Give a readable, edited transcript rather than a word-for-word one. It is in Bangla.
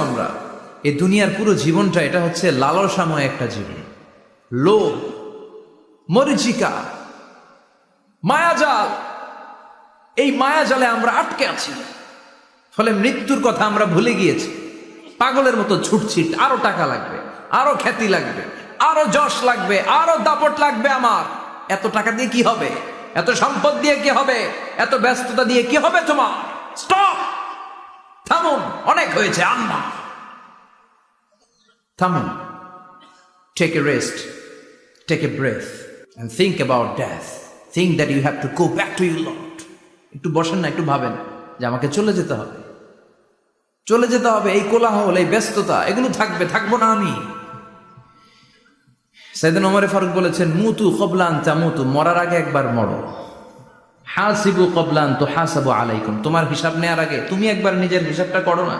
আমরা। এই দুনিয়ার পুরো জীবনটা এটা হচ্ছে লালসাময় একটা জীবন, লোভ, মরিচিকা, মায়াজাল। এই মায়াজালে আমরা আটকে আছি, ফলে মৃত্যুর কথা আমরা ভুলে গিয়েছি। পাগলের মতো ছুটছি, আরো টাকা লাগবে, আরো খ্যাতি লাগবে, আরো যশ লাগবে, আরো দাপট লাগবে আমার। এত টাকা দিয়ে কি হবে? এত সম্পদ দিয়ে কি হবে? এত ব্যস্ততা দিয়ে কি হবে তোমার? স্টপ, থামুন, অনেক হয়েছে, আম্মা থামুন। Take a rest, take a breath and think about death. Think that you have to go back to your Lord. একটু বসেন না, একটু ভাবেন যে আমাকে চলে যেতে হবে, চলে যেতে হবে। এই কোলাহল, এই ব্যস্ততা, এগুলো থাকবে, থাকবো না আমি। সাইয়েদনা ওমর ফারুক বলেছেন, মুতু ক্বাবলা আন তামুতু, মরার আগে একবার মরো। হাসিবু ক্বাবলা আন তুহাসাবু আলাইকুম, তোমার হিসাব নেওয়ার আগে তুমি একবার নিজের হিসাবটা করো না।